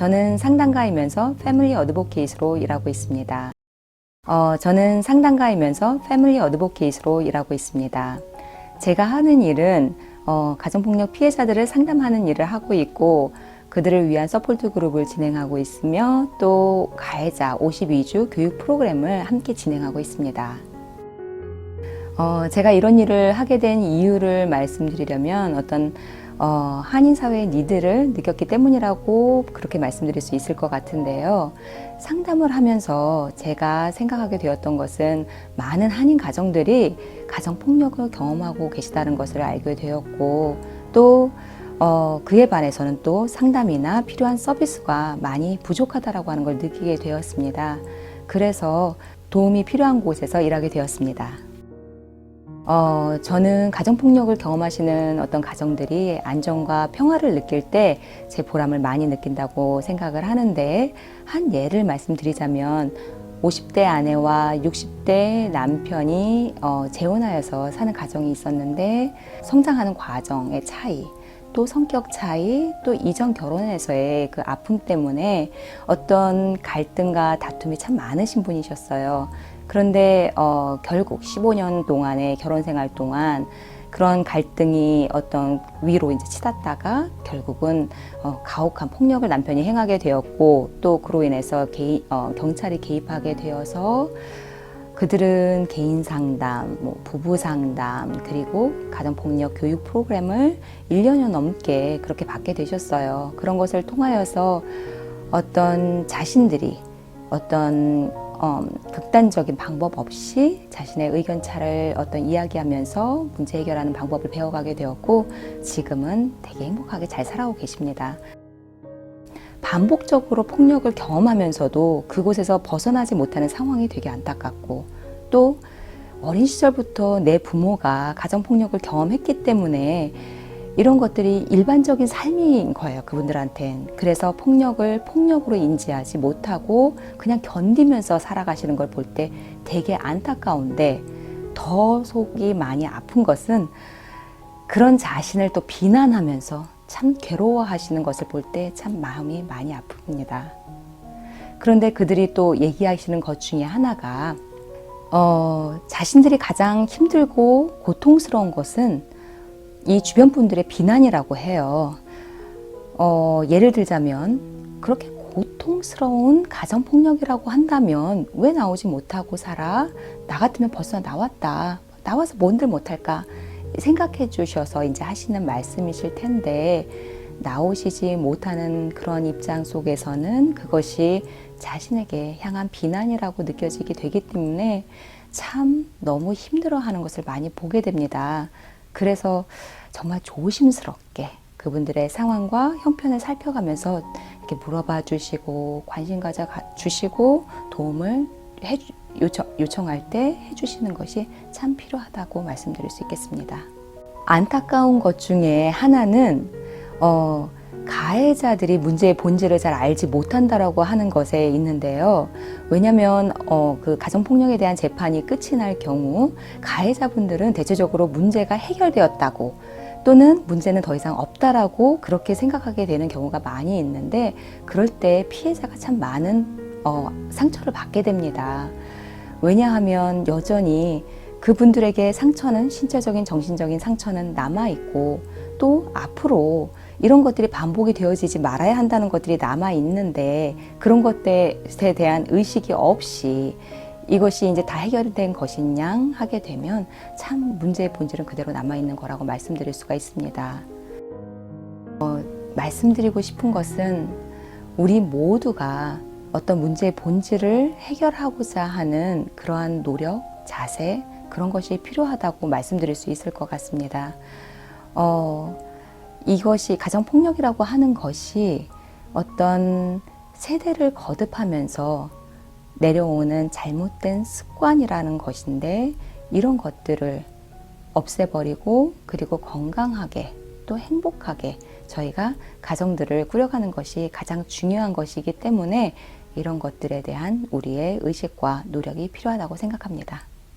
저는 상담가이면서 패밀리 어드보케이트로 일하고 있습니다. 저는 상담가이면서 패밀리 어드보케이트로 일하고 있습니다. 제가 하는 일은 가정폭력 피해자들을 상담하는 일을 하고 있고 그들을 위한 서포트 그룹을 진행하고 있으며 또 가해자 52주 교육 프로그램을 함께 진행하고 있습니다. 제가 이런 일을 하게 된 이유를 말씀드리려면 어떤 한인사회의 니드를 느꼈기 때문이라고 그렇게 말씀드릴 수 있을 것 같은데요. 상담을 하면서 제가 생각하게 되었던 것은 많은 한인 가정들이 가정폭력을 경험하고 계시다는 것을 알게 되었고 또 그에 반해서는 또 상담이나 필요한 서비스가 많이 부족하다고 하는 걸 느끼게 되었습니다. 그래서 도움이 필요한 곳에서 일하게 되었습니다. 저는 가정폭력을 경험하시는 어떤 가정들이 안정과 평화를 느낄 때 제 보람을 많이 느낀다고 생각을 하는데 한 예를 말씀드리자면 50대 아내와 60대 남편이 재혼하여서 사는 가정이 있었는데 성장하는 과정의 차이 또 성격 차이, 또 이전 결혼에서의 그 아픔 때문에 어떤 갈등과 다툼이 참 많으신 분이셨어요. 그런데 결국 15년 동안의 결혼 생활 동안 그런 갈등이 어떤 위로 이제 치닫다가 결국은 가혹한 폭력을 남편이 행하게 되었고 또 그로 인해서 경찰이 개입하게 되어서 그들은 개인 상담, 부부 상담, 그리고 가정폭력 교육 프로그램을 1년여 넘게 그렇게 받게 되셨어요. 그런 것을 통하여서 어떤 자신들이 어떤 극단적인 방법 없이 자신의 의견차를 이야기하면서 문제 해결하는 방법을 배워가게 되었고 지금은 되게 행복하게 잘 살아오고 계십니다. 반복적으로 폭력을 경험하면서도 그곳에서 벗어나지 못하는 상황이 되게 안타깝고 또 어린 시절부터 내 부모가 가정폭력을 경험했기 때문에 이런 것들이 일반적인 삶인 거예요, 그분들한텐. 그래서 폭력을 폭력으로 인지하지 못하고 그냥 견디면서 살아가시는 걸 볼 때 되게 안타까운데 더 속이 많이 아픈 것은 그런 자신을 또 비난하면서 참 괴로워하시는 것을 볼 때 참 마음이 많이 아픕니다. 그런데 그들이 또 얘기하시는 것 중에 하나가 자신들이 가장 힘들고 고통스러운 것은 이 주변 분들의 비난이라고 해요. 예를 들자면 그렇게 고통스러운 가정폭력이라고 한다면 왜 나오지 못하고 살아? 나 같으면 벌써 나왔다. 나와서 뭔들 못할까? 생각해 주셔서 이제 하시는 말씀이실 텐데 나오시지 못하는 그런 입장 속에서는 그것이 자신에게 향한 비난이라고 느껴지게 되기 때문에 참 너무 힘들어하는 것을 많이 보게 됩니다. 그래서 정말 조심스럽게 그분들의 상황과 형편을 살펴가면서 이렇게 물어봐 주시고 관심 가져 주시고 도움을 요청할 때 해주시는 것이 참 필요하다고 말씀드릴 수 있겠습니다. 안타까운 것 중에 하나는 가해자들이 문제의 본질을 잘 알지 못한다라고 하는 것에 있는데요. 왜냐하면 그 가정폭력에 대한 재판이 끝이 날 경우 가해자분들은 대체적으로 문제가 해결되었다고 또는 문제는 더 이상 없다라고 그렇게 생각하게 되는 경우가 많이 있는데 그럴 때 피해자가 참 많은 상처를 받게 됩니다. 왜냐하면 여전히 그분들에게 상처는 신체적인 정신적인 상처는 남아있고 또 앞으로 이런 것들이 반복이 되어지지 말아야 한다는 것들이 남아있는데 그런 것들에 대한 의식이 없이 이것이 이제 다 해결된 것이냐 하게 되면 참 문제의 본질은 그대로 남아있는 거라고 말씀드릴 수가 있습니다. 말씀드리고 싶은 것은 우리 모두가 어떤 문제의 본질을 해결하고자 하는 그러한 노력, 자세 그런 것이 필요하다고 말씀드릴 수 있을 것 같습니다. 이것이 가정폭력이라고 하는 것이 어떤 세대를 거듭하면서 내려오는 잘못된 습관이라는 것인데 이런 것들을 없애버리고 그리고 건강하게 또 행복하게 저희가 가정들을 꾸려가는 것이 가장 중요한 것이기 때문에 이런 것들에 대한 우리의 의식과 노력이 필요하다고 생각합니다.